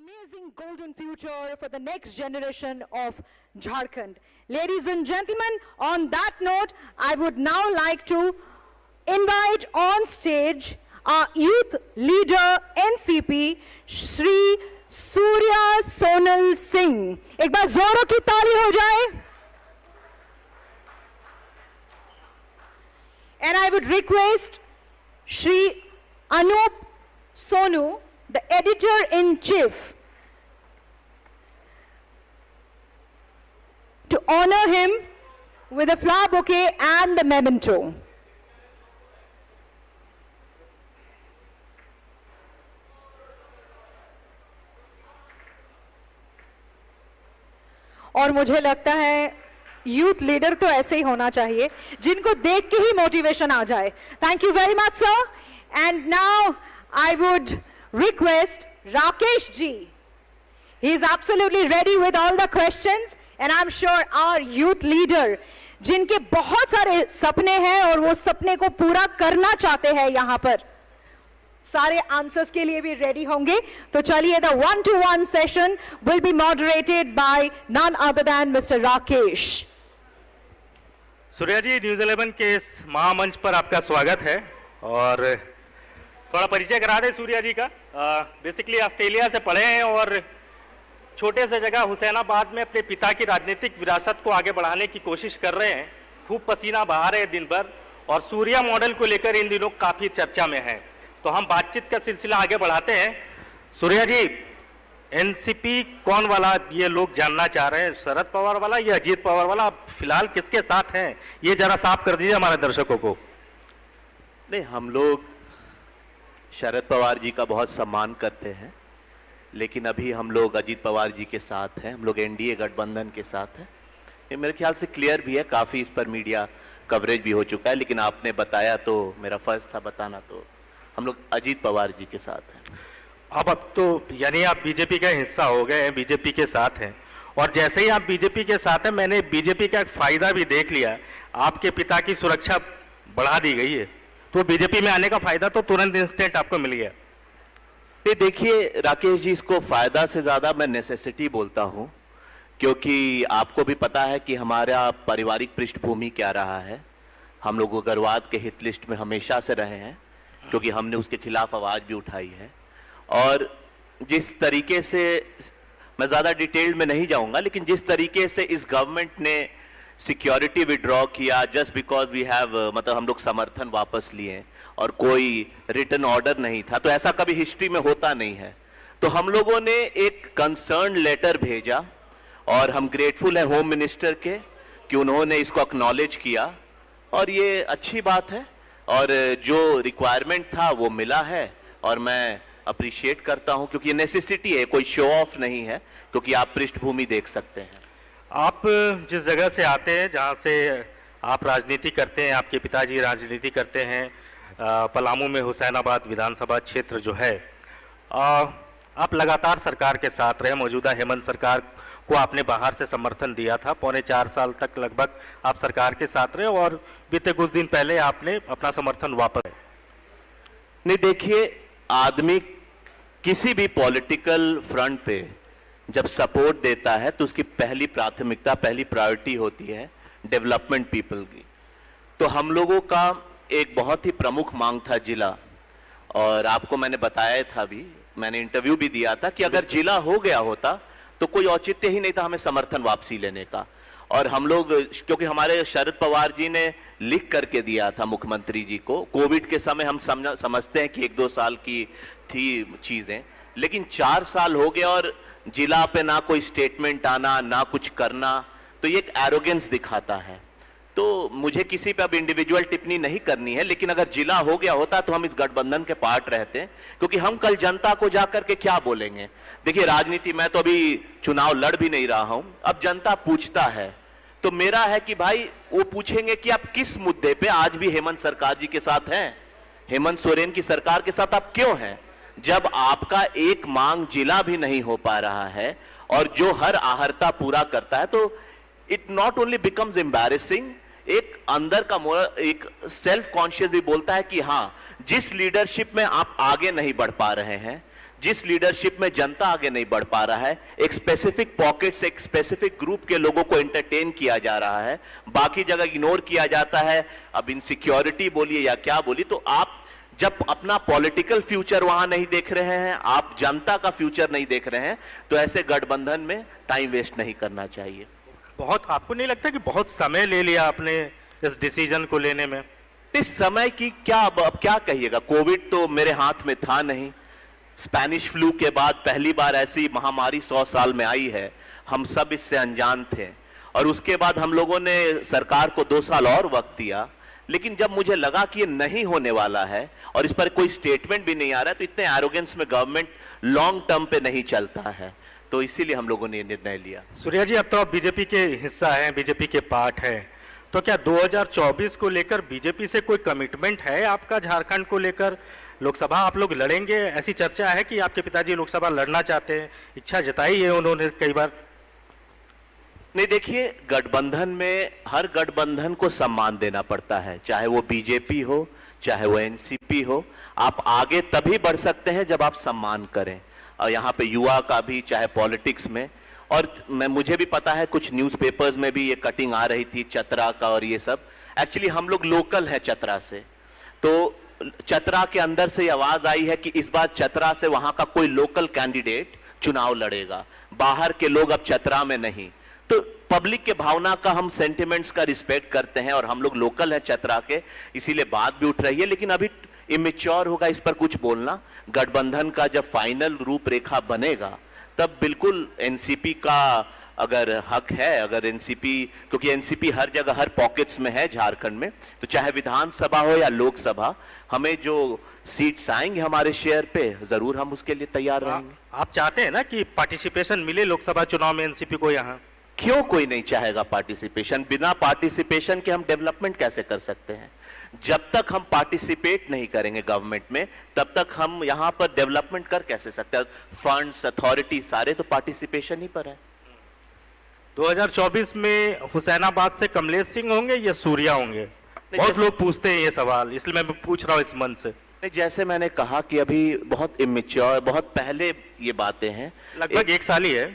amazing golden future for the next generation of Jharkhand. Ladies and gentlemen, on that note, I would now like to invite on stage our youth leader NCP, Shri Surya Sonal Singh. एक बार जोरों की ताली हो जाए. And I would request Shri Anup Sonu, the editor-in-chief, to honor him with a flower bouquet and the memento. और मुझे लगता है यूथ लीडर तो ऐसे ही होना चाहिए जिनको देख के ही मोटिवेशन आ जाए. Thank you very much sir. And now I would request Rakesh ji. He is absolutely ready with all the questions and I am sure our youth leader जिनके बहुत सारे सपने हैं और वो सपने को पूरा करना चाहते हैं यहां पर, सारे आंसर्स के लिए भी रेडी होंगे. तो चलिए, the 1-to-1 session will be moderated by none other than mister Rakesh. Surya ji, news 11 के इस महामंच पर आपका स्वागत है. और थोड़ा परिचय करा दें सूर्या जी का. बेसिकली ऑस्ट्रेलिया से पढ़े हैं और छोटे से जगह हुसैनाबाद में अपने पिता की राजनीतिक विरासत को आगे बढ़ाने की कोशिश कर रहे हैं. खूब पसीना बहा रहे हैं दिन भर और सूर्या मॉडल को लेकर इन दिनों काफ़ी चर्चा में है. तो हम बातचीत का सिलसिला आगे बढ़ाते हैं. सूर्या जी, एनसीपी कौन वाला ये लोग जानना चाह रहे हैं, शरद पवार वाला या अजीत पवार वाला? आप फिलहाल किसके साथ हैं ये जरा साफ कर दीजिए हमारे दर्शकों को. नहीं, हम लोग शरद पवार जी का बहुत सम्मान करते हैं, लेकिन अभी हम लोग अजीत पवार जी के साथ हैं. हम लोग एनडीए गठबंधन के साथ हैं. ये मेरे ख्याल से क्लियर भी है, काफ़ी इस पर मीडिया कवरेज भी हो चुका है, लेकिन आपने बताया तो मेरा फर्ज था बताना. तो हम लोग अजीत पवार जी के साथ हैं. अब तो यानी आप बीजेपी का हिस्सा हो गए हैं, बीजेपी के साथ हैं. और जैसे ही आप बीजेपी के साथ हैं, मैंने बीजेपी का एक फायदा भी देख लिया. आपके पिता की सुरक्षा बढ़ा दी गई है, तो बीजेपी में आने का फायदा तो तुरंत इंस्टेंट आपको मिल गया. ये देखिए राकेश जी, इसको फायदा से ज्यादा मैं नेसेसिटी बोलता हूं, क्योंकि आपको भी पता है कि हमारा पारिवारिक पृष्ठभूमि क्या रहा है. हम लोग उग्रवाद के हित लिस्ट में हमेशा से रहे हैं, क्योंकि हमने उसके खिलाफ आवाज भी उठाई है. और जिस तरीके से, मैं ज़्यादा डिटेल में नहीं जाऊंगा, लेकिन जिस तरीके से इस गवर्नमेंट ने सिक्योरिटी विड्रॉ किया जस्ट बिकॉज वी हैव, मतलब हम लोग समर्थन वापस लिए और कोई रिटन ऑर्डर नहीं था, तो ऐसा कभी हिस्ट्री में होता नहीं है. तो हम लोगों ने एक कंसर्न लेटर भेजा और हम ग्रेटफुल हैं होम मिनिस्टर के कि उन्होंने इसको एक्नॉलेज किया, और ये अच्छी बात है. और जो रिक्वायरमेंट था वो मिला है और मैं अप्रिशिएट करता हूं, क्योंकि ये नेसेसिटी है, कोई शो ऑफ नहीं है, क्योंकि आप पृष्ठभूमि देख सकते हैं. आप जिस जगह से आते हैं, जहां से आप राजनीति करते हैं, आपके पिताजी राजनीति करते हैं, पलामू में हुसैनाबाद विधानसभा क्षेत्र जो है, आप लगातार सरकार के साथ रहे. मौजूदा हेमंत सरकार को आपने बाहर से समर्थन दिया था. 4.25 साल तक लगभग आप सरकार के साथ रहे और बीते कुछ दिन पहले आपने अपना समर्थन वापस. नहीं, देखिए, आदमी किसी भी पॉलिटिकल फ्रंट पे जब सपोर्ट देता है तो उसकी पहली प्राथमिकता, पहली प्रायोरिटी होती है डेवलपमेंट पीपल की. तो हम लोगों का एक बहुत ही प्रमुख मांग था जिला, और आपको मैंने बताया था भी, मैंने इंटरव्यू भी दिया था कि अगर जिला हो गया होता तो कोई औचित्य ही नहीं था हमें समर्थन वापसी लेने का. और हम लोग, क्योंकि हमारे शरद पवार जी ने लिख करके दिया था मुख्यमंत्री जी को, कोविड के समय हम समझते हैं कि 1-2 साल की थी चीजें, लेकिन 4 साल हो गए और जिला पे ना कोई स्टेटमेंट आना, ना कुछ करना, तो ये एक एरोगेंस दिखाता है. तो मुझे किसी पे अब इंडिविजुअल टिप्पणी नहीं करनी है, लेकिन अगर जिला हो गया होता तो हम इस गठबंधन के पार्ट रहते हैं, क्योंकि हम कल जनता को जाकर के क्या बोलेंगे. देखिए, राजनीति, मैं तो अभी चुनाव लड़ भी नहीं रहा हूं, अब जनता पूछता है तो मेरा है कि भाई वो पूछेंगे कि आप किस मुद्दे पे आज भी हेमंत सरकार जी के साथ हैं, हेमंत सोरेन की सरकार के साथ आप क्यों हैं, जब आपका एक मांग जिला भी नहीं हो पा रहा है और जो हर आहर्ता पूरा करता है. तो it not only becomes embarrassing, एक अंदर का एक सेल्फ कॉन्शियस भी बोलता है कि हाँ, जिस लीडरशिप में आप आगे नहीं बढ़ पा रहे हैं, जिस लीडरशिप में जनता आगे नहीं बढ़ पा रहा है, एक स्पेसिफिक पॉकेट से एक स्पेसिफिक ग्रुप के लोगों को एंटरटेन किया जा रहा है, बाकी जगह इग्नोर किया जाता है। अब इनसिक्योरिटी बोलिए या क्या बोलिए, तो आप जब अपना पॉलिटिकल फ्यूचर वहां नहीं देख रहे हैं, आप जनता का फ्यूचर नहीं देख रहे हैं, तो ऐसे गठबंधन में टाइम वेस्ट नहीं करना चाहिए। बहुत, आपको नहीं लगता कि बहुत समय ले लिया आपने इस डिसीजन को लेने में? इस समय की क्या, अब क्या कहिएगा, कोविड तो मेरे हाथ में था नहीं, स्पेनिश फ्लू के बाद पहली बार ऐसी महामारी 100 साल में आई है, हम सब इससे अनजान थे, और उसके बाद हम लोगों ने सरकार को 2 साल और वक्त दिया। लेकिन जब मुझे लगा कि ये नहीं होने वाला है और इस पर कोई स्टेटमेंट भी नहीं आ रहा है, तो इतने एरोगेंस में गवर्नमेंट लॉन्ग टर्म पे नहीं चलता है, तो इसीलिए हम लोगों ने ये निर्णय लिया। सूर्या जी, अब तो आप बीजेपी के हिस्सा हैं, बीजेपी के पार्ट हैं, तो क्या 2024 को लेकर बीजेपी से कोई कमिटमेंट है आपका? झारखंड को लेकर लोकसभा आप लोग लड़ेंगे, ऐसी चर्चा है कि आपके पिताजी लोकसभा लड़ना चाहते हैं, इच्छा जताई है उन्होंने कई बार। नहीं, देखिए, गठबंधन में हर गठबंधन को सम्मान देना पड़ता है, चाहे वो बीजेपी हो चाहे वो एनसीपी हो। आप आगे तभी बढ़ सकते हैं जब आप सम्मान करें, और यहाँ पे युवा का भी, चाहे पॉलिटिक्स में। और मुझे भी पता है कुछ न्यूज़पेपर्स में भी ये कटिंग आ रही थी चतरा का और ये सब। एक्चुअली हम लोग लोकल है चतरा से, तो चतरा के अंदर से आवाज आई है कि इस बार चतरा से वहां का कोई लोकल कैंडिडेट चुनाव लड़ेगा, बाहर के लोग अब चतरा में नहीं। तो पब्लिक के भावना का, हम सेंटिमेंट्स का रिस्पेक्ट करते हैं, और हम लोग लोकल है चतरा के, इसीलिए बात भी उठ रही है। लेकिन अभी इमेच्योर होगा इस पर कुछ बोलना। गठबंधन का जब फाइनल रूपरेखा बनेगा तब बिल्कुल एनसीपी का अगर हक है, अगर एनसीपी, क्योंकि एनसीपी हर जगह हर पॉकेट्स में है झारखंड में, तो चाहे विधानसभा हो या लोकसभा, हमें जो सीट्स आएंगे हमारे शेयर पे, जरूर हम उसके लिए तैयार रहेंगे। आप चाहते हैं ना कि पार्टिसिपेशन मिले लोकसभा चुनाव में एनसीपी को? यहाँ क्यों कोई नहीं चाहेगा पार्टिसिपेशन? बिना पार्टिसिपेशन के हम डेवलपमेंट कैसे कर सकते हैं? जब तक हम पार्टिसिपेट नहीं करेंगे गवर्नमेंट में, तब तक हम यहां पर डेवलपमेंट कर कैसे सकते हैं? फंड्स, अथॉरिटी, सारे तो पार्टिसिपेशन ही पर है। 2024 में हुसैनाबाद से कमलेश सिंह होंगे या सूर्या होंगे? बहुत लोग पूछते हैं ये सवाल, इसलिए मैं पूछ रहा हूँ इस मन से। नहीं, जैसे मैंने कहा कि अभी बहुत इमेच्योर, बहुत पहले ये बातें हैं, लगभग 1 साल ही है।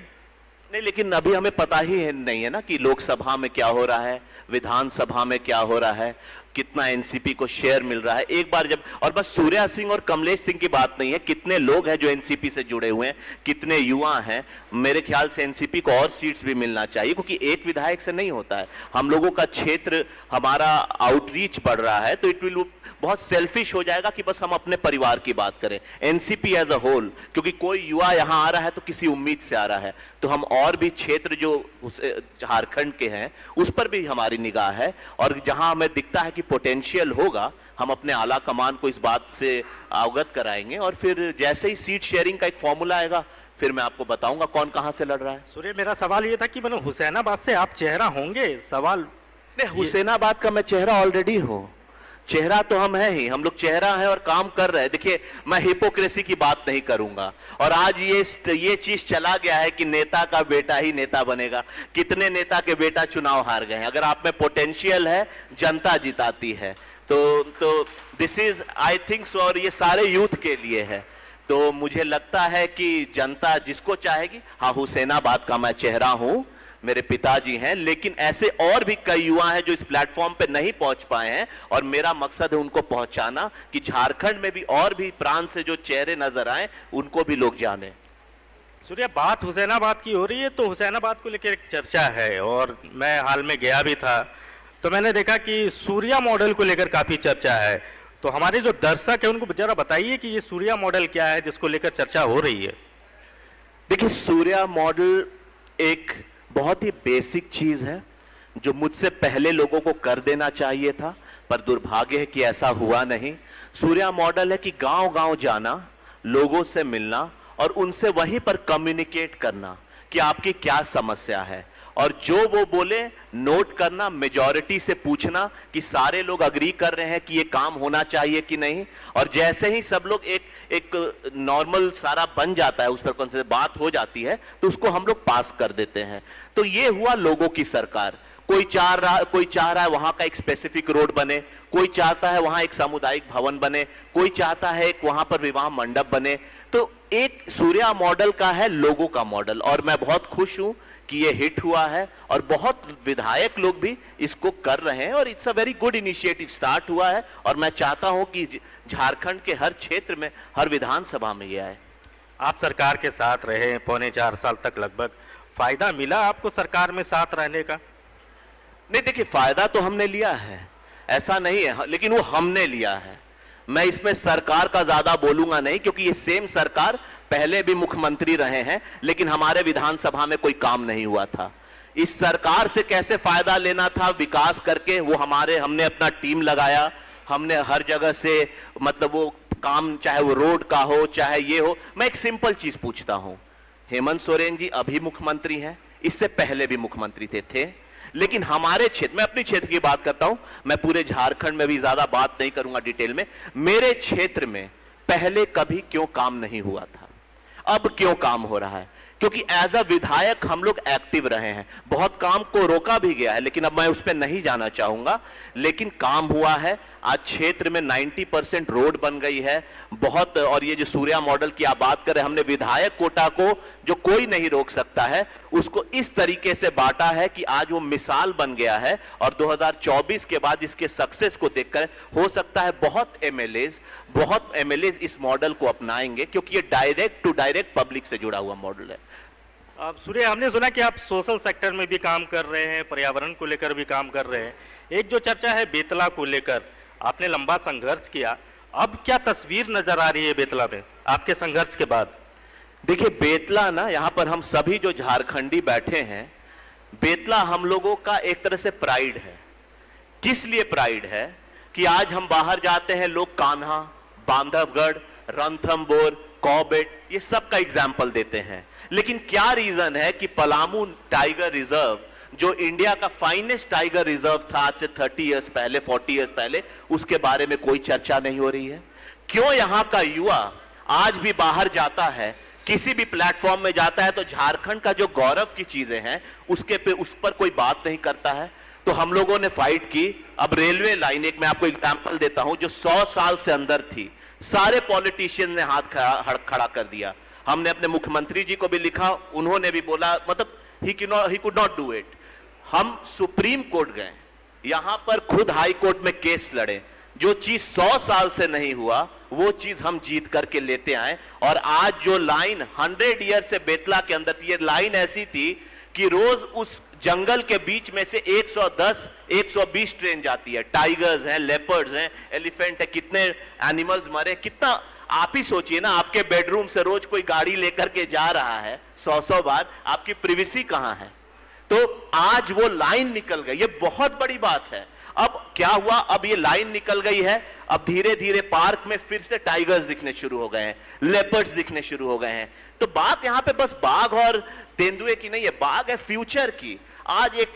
नहीं, लेकिन अभी हमें पता ही नहीं है ना कि लोकसभा में क्या हो रहा है, विधानसभा में क्या हो रहा है, कितना एनसीपी को शेयर मिल रहा है। एक बार जब, और बस सूर्या सिंह और कमलेश सिंह की बात नहीं है, कितने लोग हैं जो एनसीपी से जुड़े हुए हैं, कितने युवा हैं। मेरे ख्याल से एनसीपी को और सीट्स भी मिलना चाहिए, क्योंकि एक विधायक से नहीं होता है। हम लोगों का क्षेत्र, हमारा आउटरीच बढ़ रहा है, तो इट विल बहुत सेल्फिश हो जाएगा कि बस हम अपने परिवार की बात करें। एनसीपी एज अ होल, क्योंकि कोई युवा यहां आ रहा है तो किसी उम्मीद से आ रहा है, तो हम और भी क्षेत्र जो झारखंड के हैं उस पर भी हमारी निगाह है, और जहां हमें दिखता है कि पोटेंशियल होगा, हम अपने आला कमान को इस बात से अवगत कराएंगे, और फिर जैसे ही सीट शेयरिंग का एक फॉर्मूला आएगा, फिर मैं आपको बताऊंगा कौन कहां से लड़ रहा है। सूर्य, मेरा सवाल ये था कि मतलब हुसैनाबाद से आप चेहरा होंगे? सवाल नहीं, हुसैनाबाद का मैं चेहरा ऑलरेडी हूं, चेहरा तो हम है ही, हम लोग चेहरा है और काम कर रहे हैं। देखिए, मैं हिपोक्रेसी की बात नहीं करूंगा, और आज ये चीज चला गया है कि नेता का बेटा ही नेता बनेगा। कितने नेता के बेटा चुनाव हार गए हैं। अगर आप में पोटेंशियल है, जनता जिताती है, तो this is, I think so, और ये सारे यूथ के लिए है। तो मुझे लगता है कि जनता जिसको चाहेगी। हाँ, हुसैनाबाद का मैं चेहरा हूं, मेरे पिताजी हैं, लेकिन ऐसे और भी कई युवा हैं जो इस प्लेटफॉर्म पे नहीं पहुंच पाए हैं, और मेरा मकसद है उनको पहुंचाना, कि झारखंड में भी और भी प्रांत से जो चेहरे नजर आए उनको भी लोग जाने। सूर्या, बात हुसैनाबाद की हो रही है, तो हुसैनाबाद को लेकर एक चर्चा है, और मैं हाल में गया भी था, तो मैंने देखा कि सूर्या मॉडल को लेकर काफी चर्चा है। तो हमारे जो दर्शक है उनको जरा बताइए कि ये सूर्या मॉडल क्या है जिसको लेकर चर्चा हो रही है। देखिए, सूर्या मॉडल एक बहुत ही बेसिक चीज है जो मुझसे पहले लोगों को कर देना चाहिए था, पर दुर्भाग्य है कि ऐसा हुआ नहीं। सूर्या मॉडल है कि गांव-गांव जाना, लोगों से मिलना और उनसे वहीं पर कम्युनिकेट करना कि आपकी क्या समस्या है, और जो वो बोले नोट करना, मेजॉरिटी से पूछना कि सारे लोग अग्री कर रहे हैं कि ये काम होना चाहिए कि नहीं, और जैसे ही सब लोग एक नॉर्मल सारा बन जाता है, उस पर कौन से बात हो जाती है, तो उसको हम लोग पास कर देते हैं। तो ये हुआ लोगों की सरकार। कोई चाह रहा है वहां का एक स्पेसिफिक रोड बने, कोई चाहता है वहां एक सामुदायिक भवन बने, कोई चाहता है एक वहां पर विवाह मंडप बने। तो एक सूर्या मॉडल का है लोगों का मॉडल, और मैं बहुत खुश हूं कि ये हिट हुआ है और बहुत विधायक लोग भी इसको कर रहे हैं और it's a very good initiative start हुआ है। और मैं चाहता हूं कि झारखंड के हर क्षेत्र में, हर विधानसभा में ये आए। आप सरकार के साथ रहे 4.25 साल तक लगभग, फायदा मिला आपको सरकार में साथ रहने का? नहीं, देखिए फायदा तो हमने लिया है, ऐसा नहीं है, लेकिन वो हमने लिया है। मैं इसमें सरकार का ज्यादा बोलूंगा नहीं, क्योंकि ये सेम सरकार पहले भी मुख्यमंत्री रहे हैं, लेकिन हमारे विधानसभा में कोई काम नहीं हुआ था। इस सरकार से कैसे फायदा लेना था विकास करके, वो हमने अपना टीम लगाया, हमने हर जगह से मतलब वो काम, चाहे वो रोड का हो चाहे ये हो। मैं एक सिंपल चीज पूछता हूं, हेमंत सोरेन जी अभी मुख्यमंत्री हैं, इससे पहले भी मुख्यमंत्री थे, लेकिन हमारे क्षेत्र में, अपनी क्षेत्र की बात करता हूं, मैं पूरे झारखंड में भी ज्यादा बात नहीं करूंगा डिटेल में, मेरे क्षेत्र में पहले कभी क्यों काम नहीं हुआ था, अब क्यों काम हो रहा है? क्योंकि एज अ विधायक हम लोग एक्टिव रहे हैं, बहुत काम को रोका भी गया है, लेकिन अब मैं उस पर नहीं जाना चाहूंगा, लेकिन काम हुआ है। आज क्षेत्र में 90% रोड बन गई है बहुत। और ये जो सूर्या मॉडल की आप बात करें, हमने विधायक कोटा को, जो कोई नहीं रोक सकता है, उसको इस तरीके से बांटा है कि आज वो मिसाल बन गया है। और 2024 के बाद इसके सक्सेस को देखकर हो सकता है बहुत एमएलएज इस मॉडल को अपनाएंगे, क्योंकि ये डायरेक्ट टू डायरेक्ट पब्लिक से जुड़ा हुआ मॉडल है। अब सूर्य, हमने सुना कि आप सोशल सेक्टर में भी काम कर रहे हैं, पर्यावरण को लेकर भी काम कर रहे हैं। एक जो चर्चा है बेतला को लेकर, आपने लंबा संघर्ष किया, अब क्या तस्वीर नजर आ रही है बेतला में आपके संघर्ष के बाद? देखिए बेतला ना, यहां पर हम सभी जो झारखंडी बैठे हैं, बेतला हम लोगों का एक तरह से प्राइड है। किस लिए प्राइड है? कि आज हम बाहर जाते हैं, लोग कान्हा, बांधवगढ़, रणथंबोर, कॉर्बेट, ये सब का एग्जाम्पल देते हैं। लेकिन क्या रीजन है कि पलामू टाइगर रिजर्व, जो इंडिया का फाइनेस्ट टाइगर रिजर्व था आज से 30 इयर्स पहले, 40 इयर्स पहले, उसके बारे में कोई चर्चा नहीं हो रही है? क्यों यहां का युवा आज भी बाहर जाता है, किसी भी प्लेटफॉर्म में जाता है, तो झारखंड का जो गौरव की चीजें हैं उस पर कोई बात नहीं करता है? तो हम लोगों ने फाइट की। अब रेलवे लाइन, एक मैं आपको एग्जाम्पल देता हूं, जो 100 साल से अंदर थी, सारे पॉलिटिशियन ने हाथ खड़ा कर दिया। हमने अपने मुख्यमंत्री जी को भी लिखा, उन्होंने भी बोला, मतलब he could not do it. हम सुप्रीम कोर्ट गए, यहां पर खुद हाई कोर्ट में केस लड़े, जो चीज 100 साल से नहीं हुआ वो चीज हम जीत करके लेते आए। और आज जो लाइन 100 ईयर से बेतला के अंदर थी, ये लाइन ऐसी थी कि रोज उस जंगल के बीच में से 110, 120 ट्रेन जाती है। टाइगर्स हैं, लेपर्ड्स हैं, एलिफेंट है, कितने एनिमल्स मरे, कितना आप ही सोचिए ना, आपके बेडरूम से रोज कोई गाड़ी लेकर के जा रहा है 100 बार, आपकी प्रिवेसी कहां है? तो आज वो लाइन निकल गई, ये बहुत बड़ी बात है। अब क्या हुआ, अब ये लाइन निकल गई है, अब धीरे धीरे पार्क में फिर से टाइगर्स दिखने शुरू हो गए हैं, लेपर्ड्स दिखने शुरू हो गए हैं। तो बात यहां पे बस बाघ और तेंदुए की नहीं है, बाघ है फ्यूचर की। आज एक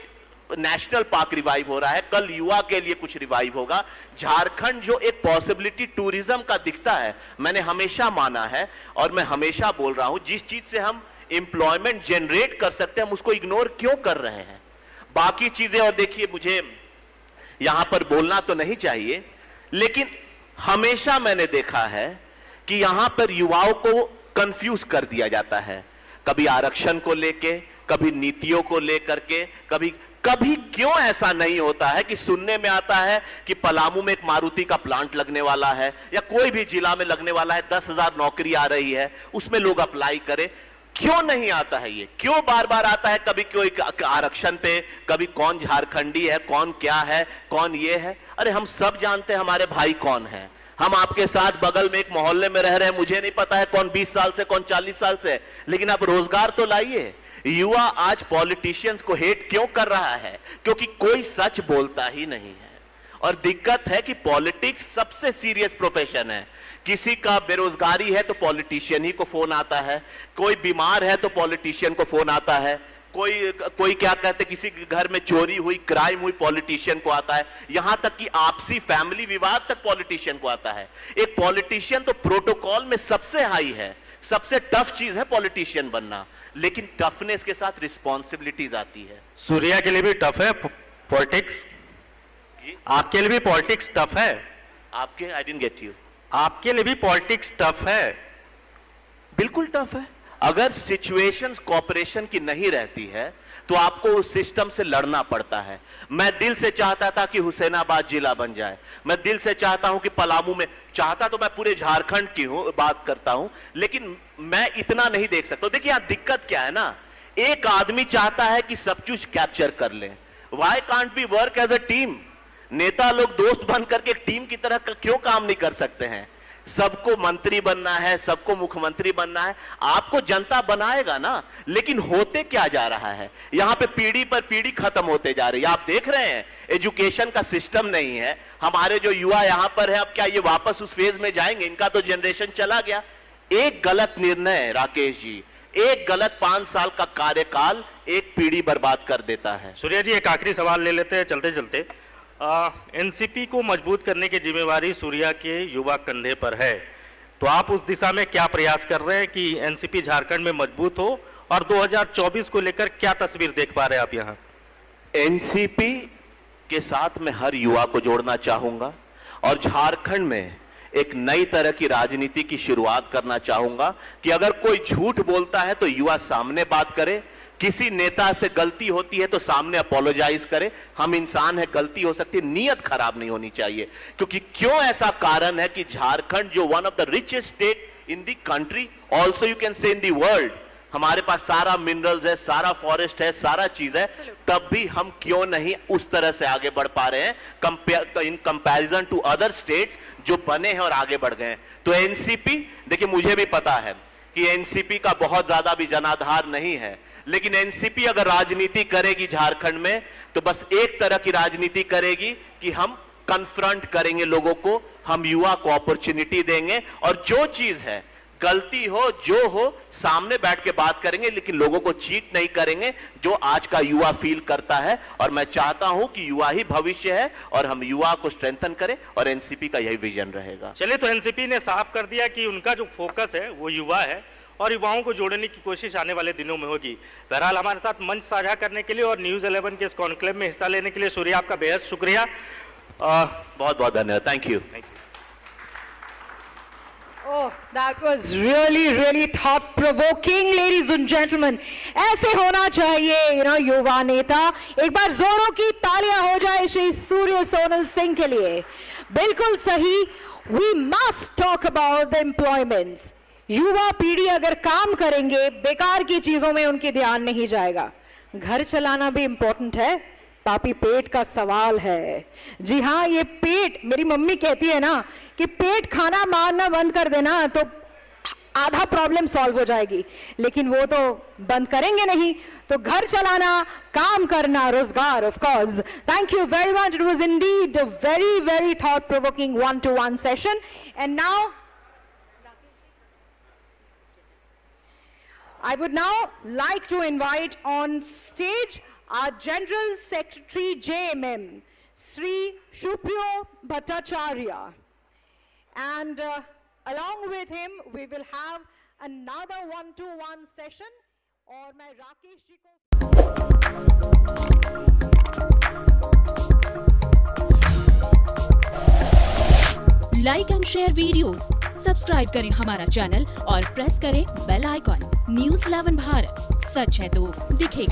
नेशनल पार्क रिवाइव हो रहा है, कल युवा के लिए कुछ रिवाइव होगा। झारखंड जो एक पॉसिबिलिटी टूरिज्म का दिखता है, मैंने हमेशा माना है और मैं हमेशा बोल रहा हूं, जिस चीज से हम एम्प्लॉयमेंट जनरेट कर सकते हैं हम उसको इग्नोर क्यों कर रहे हैं? बाकी चीजें, और देखिए मुझे यहां पर बोलना तो नहीं चाहिए, लेकिन हमेशा मैंने देखा है कि यहां पर युवाओं को कंफ्यूज कर दिया जाता है, कभी आरक्षण को लेके, कभी नीतियों को लेकर के, कभी क्यों ऐसा नहीं होता है कि सुनने में आता है कि पलामू में एक मारुति का प्लांट लगने वाला है या कोई भी जिला में लगने वाला है, 10,000 नौकरी आ रही है, उसमें लोग अप्लाई करें। क्यों नहीं आता है ये? क्यों बार बार आता है? कभी कोई आरक्षण पे, कभी कौन झारखंडी है, कौन क्या है, कौन ये है। अरे हम सब जानते हैं हमारे भाई कौन है, हम आपके साथ बगल में एक मोहल्ले में रह रहे हैं, मुझे नहीं पता है कौन 20 साल से, कौन 40 साल से, लेकिन आप रोजगार तो लाइए। युवा आज पॉलिटिशियंस को हेट क्यों कर रहा है? क्योंकि कोई सच बोलता ही नहीं है। और दिक्कत है कि पॉलिटिक्स सबसे सीरियस प्रोफेशन है। किसी का बेरोजगारी है तो पॉलिटिशियन ही को फोन आता है, कोई बीमार है तो पॉलिटिशियन को फोन आता है, कोई क्या कहते, किसी घर में चोरी हुई, क्राइम हुई, पॉलिटिशियन को आता है, यहां तक कि आपसी फैमिली विवाद तक पॉलिटिशियन को आता है। एक पॉलिटिशियन तो प्रोटोकॉल में सबसे हाई है, सबसे टफ चीज है पॉलिटिशियन बनना, लेकिन टफनेस के साथ रिस्पॉन्सिबिलिटीज आती है। सूर्या के लिए भी टफ है पॉलिटिक्स? आपके लिए भी पॉलिटिक्स टफ है? आपके, आई डिडंट गेट यू। आपके लिए भी पॉलिटिक्स टफ है? बिल्कुल टफ है। अगर सिचुएशंस कॉपरेशन की नहीं रहती है तो आपको उस सिस्टम से लड़ना पड़ता है। मैं दिल से चाहता था कि हुसैनाबाद जिला बन जाए, मैं दिल से चाहता हूं कि पलामू में, चाहता तो मैं पूरे झारखंड की हूं, बात करता हूं, लेकिन मैं इतना नहीं देख सकता। देखिए यहां दिक्कत क्या है ना, एक आदमी चाहता है कि सब कुछ कैप्चर कर ले। Why can't we work as a team? नेता लोग दोस्त बन करके एक टीम की तरह क्यों काम नहीं कर सकते हैं? सबको मंत्री बनना है, सबको मुख्यमंत्री बनना है, आपको जनता बनाएगा ना। लेकिन होते क्या जा रहा है, यहां पे पीढ़ी पर पीढ़ी खत्म होते जा रही है। आप देख रहे हैं एजुकेशन का सिस्टम नहीं है। हमारे जो युवा यहां पर है, अब क्या ये वापस उस फेज में जाएंगे? इनका तो जनरेशन चला गया। एक गलत निर्णय राकेश जी, एक गलत 5 साल का कार्यकाल एक पीढ़ी बर्बाद कर देता है। सूर्या जी एक आखिरी सवाल ले लेते हैं चलते चलते। एनसीपी को मजबूत करने की जिम्मेवारी सूर्या के युवा कंधे पर है, तो आप उस दिशा में क्या प्रयास कर रहे हैं कि एनसीपी झारखंड में मजबूत हो, और 2024 को लेकर क्या तस्वीर देख पा रहे हैं आप यहाँ? एनसीपी के साथ मैं हर युवा को जोड़ना चाहूंगा और झारखंड में एक नई तरह की राजनीति की शुरुआत करना चाहूंगा कि अगर कोई झूठ बोलता है तो युवा सामने बात करे, किसी नेता से गलती होती है तो सामने अपोलोजाइज करे। हम इंसान है, गलती हो सकती है, नियत खराब नहीं होनी चाहिए। क्योंकि क्यों ऐसा कारण है कि झारखंड जो one of the richest state in the country, also you can say in the world, हमारे पास सारा मिनरल्स है, सारा फॉरेस्ट है, सारा चीज है, तब भी हम क्यों नहीं उस तरह से आगे बढ़ पा रहे हैं in comparison to other states जो बने हैं और आगे बढ़ गए हैं। तो एनसीपी, देखिए मुझे भी पता है कि एनसीपी का बहुत ज्यादा भी जनाधार नहीं है, लेकिन एनसीपी अगर राजनीति करेगी झारखंड में तो बस एक तरह की राजनीति करेगी कि हम कन्फ्रंट करेंगे लोगों को, हम युवा को अपॉर्चुनिटी देंगे, और जो चीज है, गलती हो जो हो, सामने बैठ के बात करेंगे, लेकिन लोगों को चीट नहीं करेंगे, जो आज का युवा फील करता है। और मैं चाहता हूं कि युवा ही भविष्य है और हम युवा को स्ट्रेंथन करें, और एनसीपी का यही विजन रहेगा। चलिए, तो एनसीपी ने साफ कर दिया कि उनका जो फोकस है वो युवा है और युवाओं को जोड़ने की कोशिश आने वाले दिनों में होगी। बहरहाल हमारे साथ मंच साझा करने के लिए और न्यूज़ 11 के इस कॉन्क्लेव में हिस्सा लेने के लिए सूर्या आपका बेहद शुक्रिया। बहुत बहुत धन्यवाद। Thank you. Oh, that was really thought-provoking, ladies and gentlemen. ऐसे होना चाहिए, युवा नेता। एक बार जोरों की तालियां हो जाए श्री सूर्य सोनल सिंह के लिए। बिल्कुल सही। We must talk about the employments. युवा पीढ़ी अगर काम करेंगे, बेकार की चीजों में उनकी ध्यान नहीं जाएगा। घर चलाना भी इंपॉर्टेंट है, पापी पेट का सवाल है। जी हाँ, ये पेट, मेरी मम्मी कहती है ना कि पेट खाना मारना बंद कर देना तो आधा प्रॉब्लम सॉल्व हो जाएगी, लेकिन वो तो बंद करेंगे नहीं। तो घर चलाना, काम करना, रोजगार, of course. Thank you very much. It was indeed a very thought provoking 1-to-1 session. And now I would now like to invite on stage our General Secretary JMM, Sri Shupriyo Bhattacharya. And along with him, we will have another 1-to-1 session. और मैं राकेश जी को like and share videos, subscribe करें हमारा channel और press करें bell icon. News 11 Bharat, सच है तो दिखेगा।